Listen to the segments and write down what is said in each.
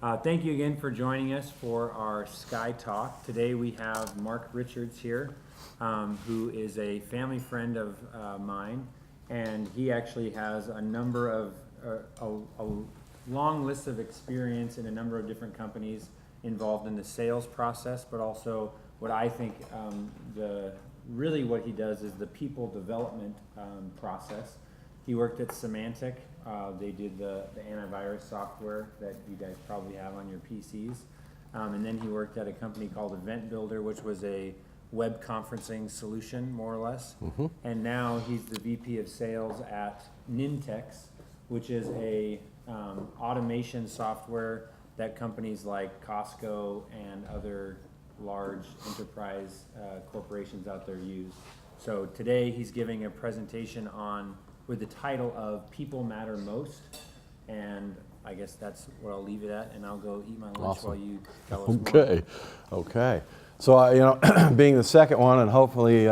Thank you again for joining us for our SkEye Talk. Today we have Mark Richards here, who is a family friend of mine, and he actually has a number of, a long list of experience in a number of different companies involved in the sales process, but also what I think really what he does is the people development process. He worked at Symantec. They did the antivirus software that you guys probably have on your PCs. And then he worked at a company called Event Builder, which was a web conferencing solution, more or less. Mm-hmm. And now he's the VP of sales at Nintex, which is a automation software that companies like Costco and other large enterprise corporations out there use. So today he's giving a presentation with the title of People Matter Most, and I guess that's where I'll leave it at, and I'll go eat my lunch Awesome. while you tell us more. Okay. So, being the second one and hopefully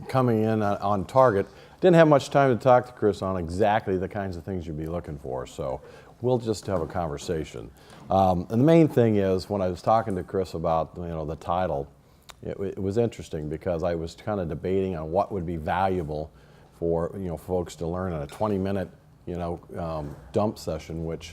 coming in on target, didn't have much time to talk to Chris on exactly the kinds of things you'd be looking for, so we'll just have a conversation. And the main thing is, when I was talking to Chris about the title, it was interesting because I was kind of debating on what would be valuable for folks to learn in a 20-minute dump session, which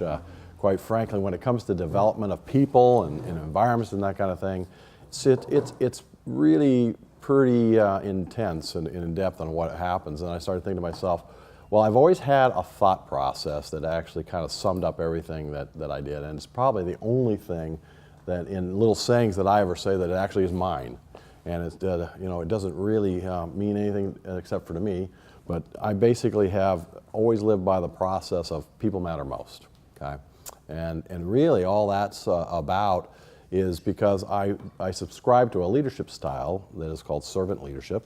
quite frankly, when it comes to development of people and environments and that kind of thing, it's really pretty intense and in depth on what happens. And I started thinking to myself, well, I've always had a thought process that actually kind of summed up everything that I did, and it's probably the only thing that in little sayings that I ever say that it actually is mine. And it's, it doesn't really mean anything except for to me. But I basically have always lived by the process of people matter most, okay? And really all that's about is because I subscribe to a leadership style that is called servant leadership,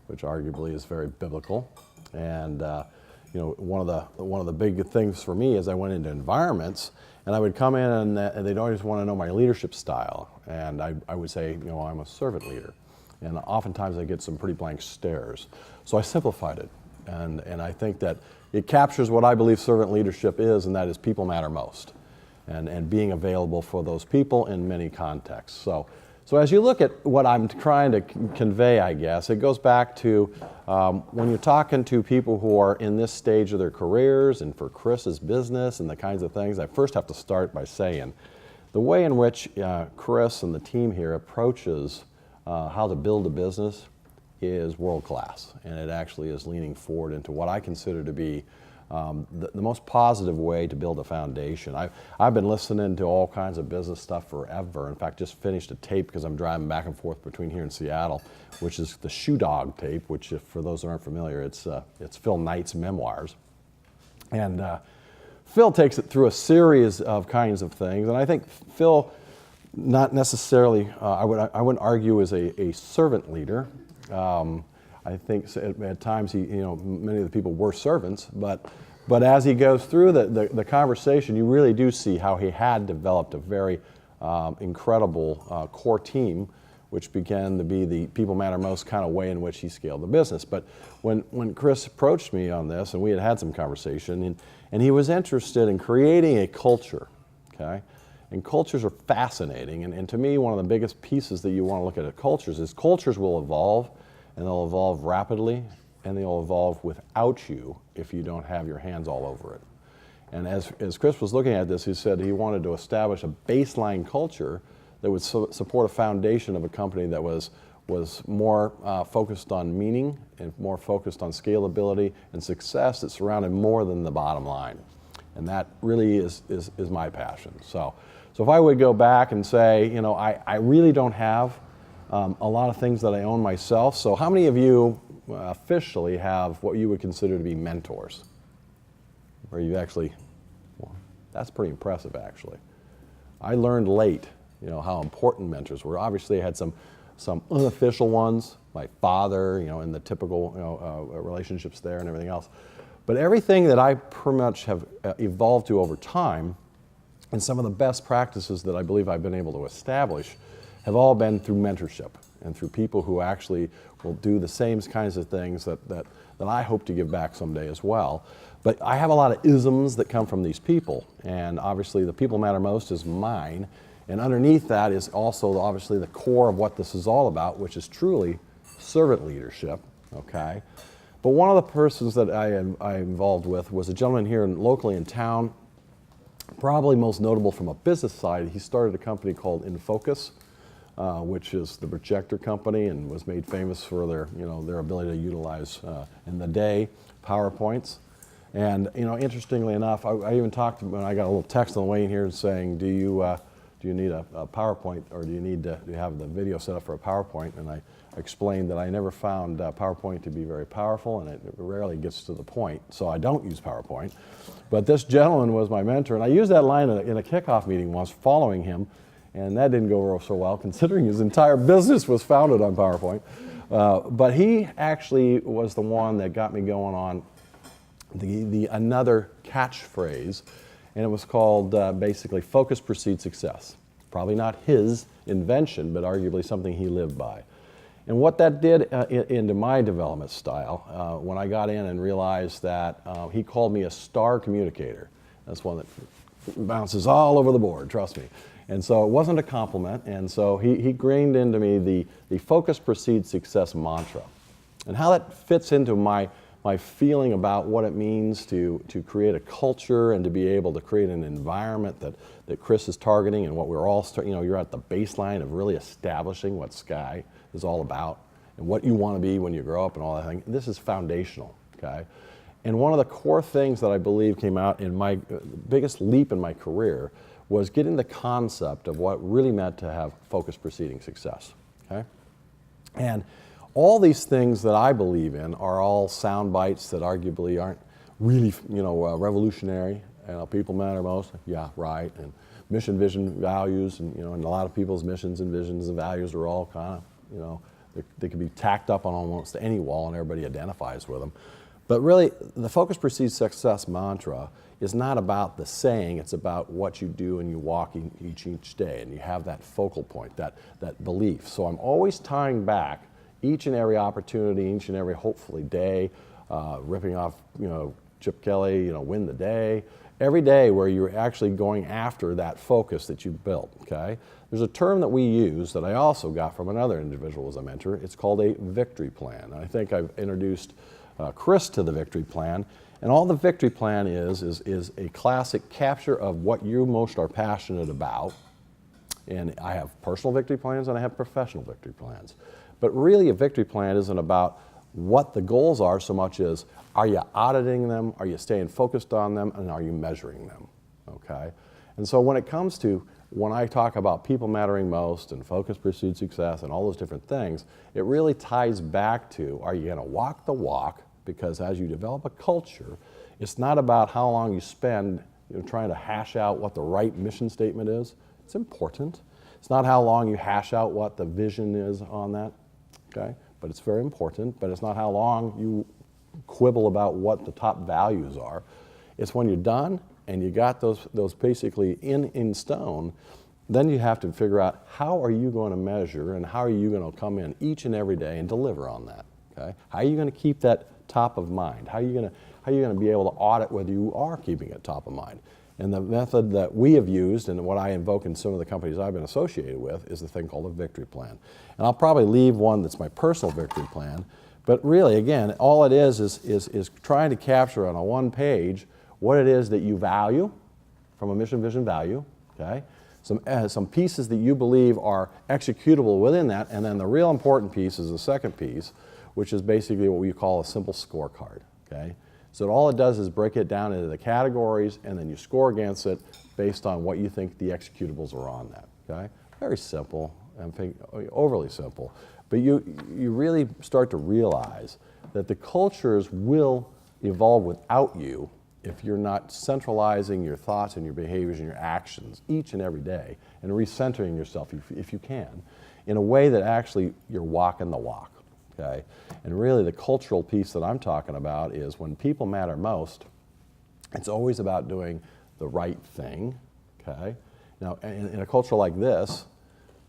which arguably is very biblical. And one of the big things for me is I went into environments and I would come in and they'd always want to know my leadership style. And I would say, I'm a servant leader. And oftentimes I get some pretty blank stares. So I simplified it, and I think that it captures what I believe servant leadership is, and that is people matter most, and being available for those people in many contexts. So as you look at what I'm trying to convey, I guess, it goes back to when you're talking to people who are in this stage of their careers and for Chris's business and the kinds of things, I first have to start by saying the way in which Chris and the team here approaches how to build a business is world class, and it actually is leaning forward into what I consider to be the most positive way to build a foundation. I've been listening to all kinds of business stuff forever. In fact, just finished a tape because I'm driving back and forth between here and Seattle, which is the Shoe Dog tape, which, for those who aren't familiar, it's Phil Knight's memoirs. And Phil takes it through a series of kinds of things, and I think Phil, not necessarily, I wouldn't argue as a servant leader. I think at times many of the people were servants, but as he goes through the conversation, you really do see how he had developed a very incredible core team, which began to be the people matter most kind of way in which he scaled the business. But when Chris approached me on this, and we had some conversation, and he was interested in creating a culture, okay? And cultures are fascinating, and to me, one of the biggest pieces that you want to look at cultures is cultures will evolve, and they'll evolve rapidly, and they'll evolve without you if you don't have your hands all over it. And as Chris was looking at this, he said he wanted to establish a baseline culture that would support a foundation of a company that was more focused on meaning and more focused on scalability and success that surrounded more than the bottom line. And that really is my passion. So if I would go back and say, I really don't have a lot of things that I own myself. So how many of you officially have what you would consider to be mentors? Where you actually, well, that's pretty impressive actually. I learned late, how important mentors were. Obviously I had some unofficial ones, my father, in the typical relationships there and everything else. But everything that I pretty much have evolved to over time, and some of the best practices that I believe I've been able to establish have all been through mentorship and through people who actually will do the same kinds of things that I hope to give back someday as well. But I have a lot of isms that come from these people, and obviously the people matter most is mine, and underneath that is also obviously the core of what this is all about, which is truly servant leadership, okay? But one of the persons that I'm involved with was a gentleman here locally in town, probably most notable from a business side. He started a company called InFocus, which is the projector company, and was made famous for their ability to utilize in the day PowerPoints. And interestingly enough, I even talked to him when I got a little text on the way in here saying, do you need a PowerPoint, or do you have the video set up for a PowerPoint? And I explained that I never found PowerPoint to be very powerful, and it rarely gets to the point, so I don't use PowerPoint. But this gentleman was my mentor, and I used that line in a kickoff meeting once following him, and that didn't go so well, considering his entire business was founded on PowerPoint. But he actually was the one that got me going on another catchphrase, and it was called basically focus precedes success. Probably not his invention, but arguably something he lived by. And what that did into my development style, when I got in and realized that he called me a star communicator. That's one that bounces all over the board, trust me. And so it wasn't a compliment, and so he grained into me the focus precedes success mantra. And how that fits into my feeling about what it means to create a culture and to be able to create an environment that Chris is targeting, and what we're all, you're at the baseline of really establishing what SkEye is all about and what you want to be when you grow up and all that thing. This is foundational, okay? And one of the core things that I believe came out in my biggest leap in my career was getting the concept of what really meant to have focus preceding success, okay? And all these things that I believe in are all sound bites that arguably aren't really, revolutionary. People matter most, yeah, right. And mission, vision, values, and and a lot of people's missions and visions and values are all kind of, they can be tacked up on almost any wall, and everybody identifies with them. But really, the focus precedes success mantra is not about the saying, it's about what you do and you walk each day, and you have that focal point, that belief. So I'm always tying back each and every opportunity, each and every hopefully day, ripping off, Chip Kelly, win the day. Every day where you're actually going after that focus that you've built, okay? There's a term that we use that I also got from another individual as a mentor. It's called a victory plan. And I think I've introduced Chris to the victory plan. And all the victory plan is a classic capture of what you most are passionate about. And I have personal victory plans and I have professional victory plans. But really a victory plan isn't about what the goals are so much as, are you auditing them, are you staying focused on them, and are you measuring them, okay? And so when it comes to, when I talk about people mattering most and focus precedes success and all those different things, it really ties back to, are you gonna walk the walk? Because as you develop a culture, it's not about how long you spend trying to hash out what the right mission statement is. It's important. It's not how long you hash out what the vision is on that, okay? But it's very important, but it's not how long you quibble about what the top values are. It's when you're done and you got those basically in stone, then you have to figure out how are you going to measure and how are you going to come in each and every day and deliver on that, okay? How are you going to keep that top of mind? How are you going to be able to audit whether you are keeping it top of mind? And the method that we have used and what I invoke in some of the companies I've been associated with is the thing called a victory plan. And I'll probably leave one that's my personal victory plan, but really, again, all it is trying to capture on a one page what it is that you value from a mission, vision, value, okay? Some pieces that you believe are executable within that, and then the real important piece is the second piece, which is basically what we call a simple scorecard, okay? So all it does is break it down into the categories, and then you score against it based on what you think the executables are on that, okay? Very simple, overly simple. But you really start to realize that the cultures will evolve without you if you're not centralizing your thoughts and your behaviors and your actions each and every day and recentering yourself, if you can, in a way that actually you're walking the walk. Okay? And really the cultural piece that I'm talking about is when people matter most, it's always about doing the right thing, okay? Now, in a culture like this,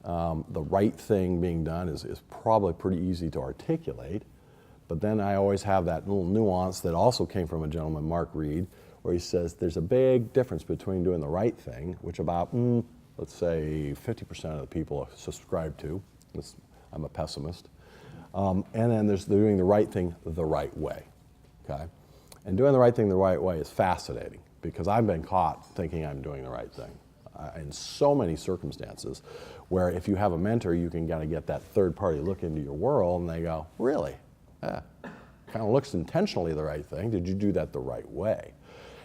the right thing being done is probably pretty easy to articulate, But then I always have that little nuance that also came from a gentleman, Mark Reed, where he says there's a big difference between doing the right thing, which about, let's say 50% of the people subscribe to. I'm a pessimist. And then there's doing the right thing the right way, okay? And doing the right thing the right way is fascinating because I've been caught thinking I'm doing the right thing in so many circumstances where if you have a mentor, you can kind of get that third party look into your world and they go, really? Kind of looks intentionally the right thing. Did you do that the right way?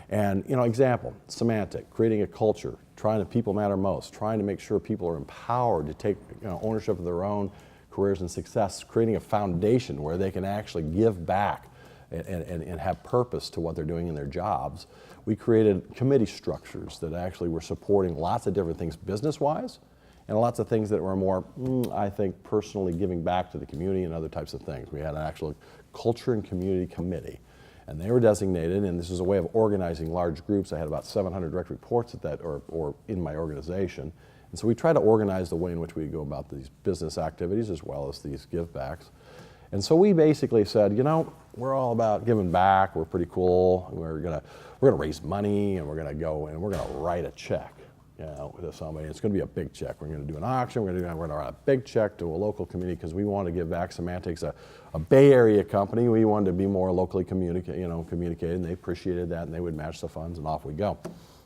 And, example, semantic, creating a culture, trying to people matter most, trying to make sure people are empowered to take ownership of their own careers and success, creating a foundation where they can actually give back and have purpose to what they're doing in their jobs. We created committee structures that actually were supporting lots of different things business-wise and lots of things that were more, I think, personally giving back to the community and other types of things. We had an actual culture and community committee, and they were designated, and this is a way of organizing large groups. I had about 700 direct reports at that, or in my organization. And so we try to organize the way in which we go about these business activities as well as these give-backs. And so we basically said, we're all about giving back. We're pretty cool. We're gonna raise money, and we're gonna go and we're gonna write a check, to somebody. It's gonna be a big check. We're gonna do an auction. We're gonna write a big check to a local community because we want to give back. Semantics, a Bay Area company. We wanted to be more locally communicated, and they appreciated that, and they would match the funds, and off we go.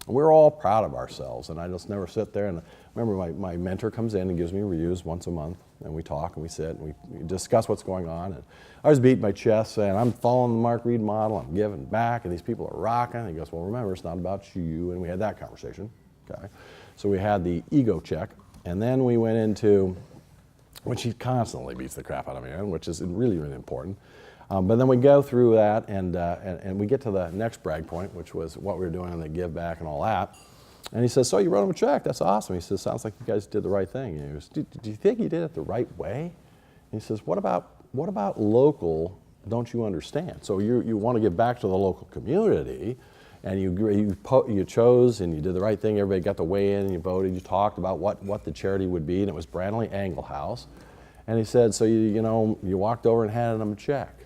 And we're all proud of ourselves, and I just never sit there. And remember, my mentor comes in and gives me reviews once a month, and we talk and we sit and we discuss what's going on. And I was beating my chest saying, I'm following the Mark Reed model, I'm giving back, and these people are rocking. And he goes, well, remember, it's not about you. And we had that conversation. Okay, so we had the ego check, and then we went into, which he constantly beats the crap out of me in, which is really, really important. But then we go through that, and we get to the next brag point, which was what we were doing on the give back and all that. And he says, so you wrote him a check, that's awesome. He says, sounds like you guys did the right thing. And he goes, do you think you did it the right way? And he says, what about local, don't you understand? So you want to give back to the local community, and you chose and you did the right thing, everybody got to weigh in and you voted, you talked about what the charity would be, and it was Brantley Angle House. And he said, so you walked over and handed them a check.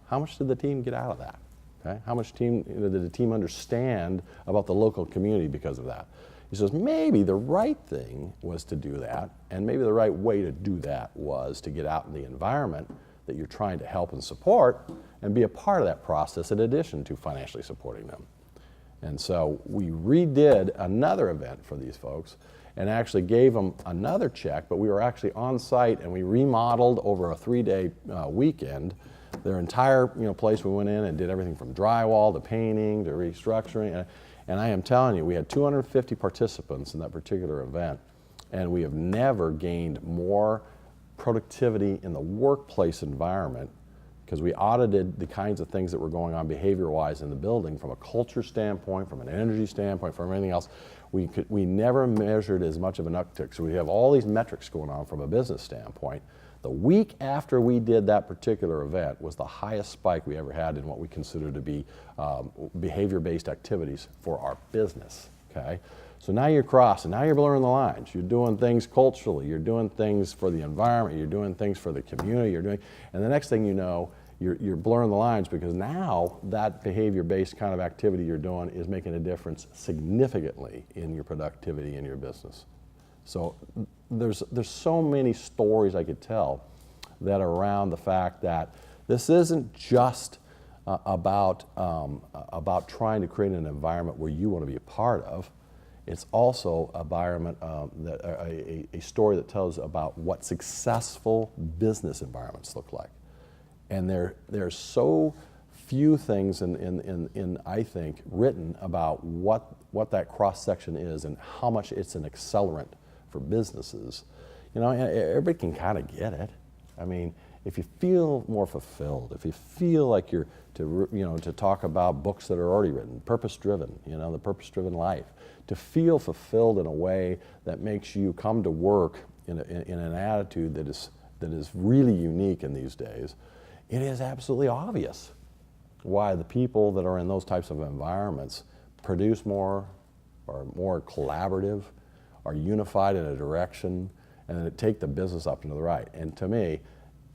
How much did the team get out of that? Okay? How much did the team understand about the local community because of that? He says, maybe the right thing was to do that, and maybe the right way to do that was to get out in the environment that you're trying to help and support and be a part of that process in addition to financially supporting them. And so we redid another event for these folks and actually gave them another check, but we were actually on site and we remodeled over a 3-day weekend their entire place. We went in and did everything from drywall to painting to restructuring. And I am telling you, we had 250 participants in that particular event, and we have never gained more productivity in the workplace environment because we audited the kinds of things that were going on behavior-wise in the building from a culture standpoint, from an energy standpoint, from everything else. We never measured as much of an uptick. So we have all these metrics going on from a business standpoint. The week after we did that particular event was the highest spike we ever had in what we consider to be behavior-based activities for our business, okay? So now you're crossing, now you're blurring the lines. You're doing things culturally, you're doing things for the environment, you're doing things for the community, and the next thing you know, you're blurring the lines because now that behavior-based kind of activity you're doing is making a difference significantly in your productivity in your business. So there's so many stories I could tell that are around the fact that this isn't just about trying to create an environment where you want to be a part of. It's also an environment, a story that tells about what successful business environments look like. And there's so few things in I think written about what that cross section is and how much it's an accelerant for businesses. Everybody can kind of get it. I mean, if you feel more fulfilled, if you feel like you're to talk about books that are already written, purpose-driven, the purpose-driven life, to feel fulfilled in a way that makes you come to work in an attitude that is really unique in these days, it is absolutely obvious why the people that are in those types of environments produce more, are more collaborative, are unified in a direction, and then take the business up and to the right. And to me,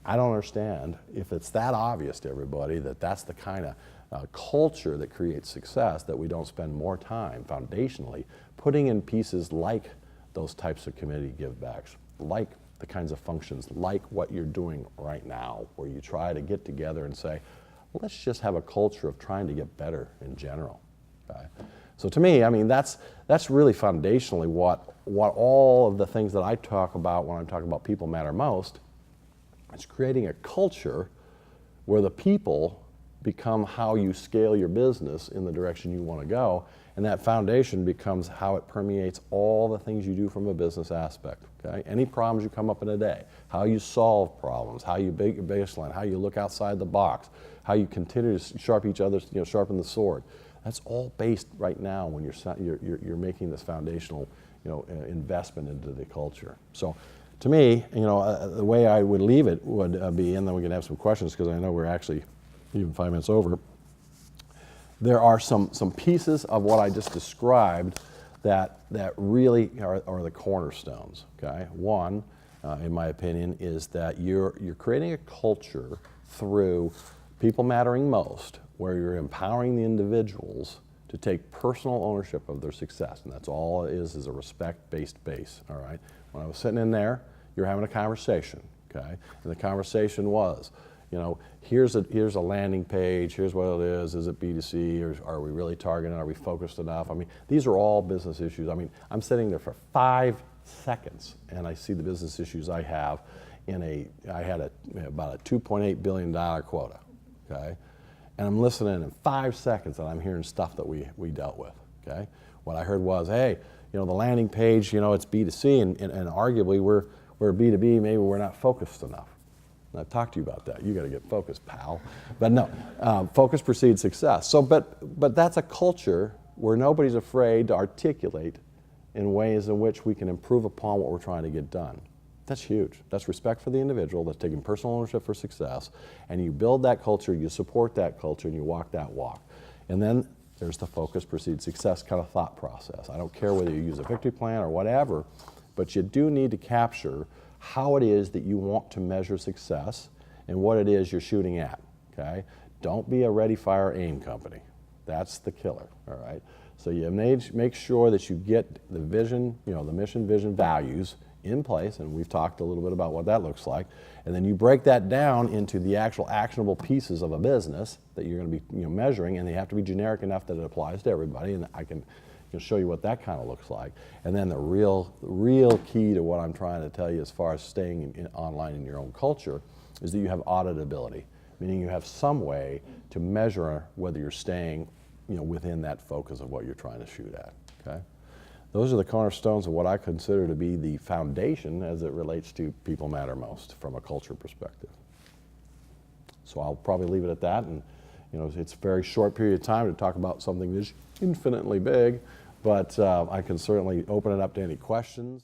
I don't understand if it's that obvious to everybody that that's the kind of culture that creates success, that we don't spend more time foundationally putting in pieces like those types of community givebacks, like the kinds of functions, like what you're doing right now, where you try to get together and say, well, let's just have a culture of trying to get better in general. Okay? So to me, I mean, that's really foundationally what all of the things that I talk about when I'm talking about people matter most. It's creating a culture where the people become how you scale your business in the direction you want to go, and that foundation becomes how it permeates all the things you do from a business aspect. Okay? Any problems you come up in a day, how you solve problems, how you bake your baseline, how you look outside the box, how you continue to sharpen the sword. That's all based right now when you're making this foundational, investment into the culture. So, to me, the way I would leave it would be, and then we can have some questions because I know we're actually even 5 minutes over. There are some pieces of what I just described that really are the cornerstones. Okay, one, in my opinion, is that you're creating a culture through people mattering most, where you're empowering the individuals to take personal ownership of their success, and that's all it is a respect-based base. All right. When I was sitting in there, you're having a conversation. Okay, and the conversation was, here's a landing page, here's what it is it B2C, or are we really targeting, are we focused enough? I mean, these are all business issues. I mean, I'm sitting there for 5 seconds and I see the business issues I have I had about a $2.8 billion quota, okay? And I'm listening in 5 seconds and I'm hearing stuff that we dealt with, okay? What I heard was, hey, the landing page, it's B2C and arguably we're B2B, maybe we're not focused enough. And I've talked to you about that. You got to get focused, pal. But no, focus precedes success. So, but that's a culture where nobody's afraid to articulate in ways in which we can improve upon what we're trying to get done. That's huge. That's respect for the individual, that's taking personal ownership for success, and you build that culture, you support that culture, and you walk that walk. And then there's the focus precedes success kind of thought process. I don't care whether you use a victory plan or whatever, but you do need to capture how it is that you want to measure success and what it is you're shooting at, okay? Don't be a ready, fire, aim company. That's the killer, all right? So you make sure that you get the vision, the mission, vision, values in place, and we've talked a little bit about what that looks like, and then you break that down into the actual actionable pieces of a business that you're going to be measuring, and they have to be generic enough that it applies to everybody, and I can show you what that kind of looks like. And then the real key to what I'm trying to tell you as far as staying online in your own culture is that you have auditability, meaning you have some way to measure whether you're staying within that focus of what you're trying to shoot at, okay? Those are the cornerstones of what I consider to be the foundation as it relates to people matter most from a culture perspective. So I'll probably leave it at that, and it's a very short period of time to talk about something that's infinitely big, but I can certainly open it up to any questions.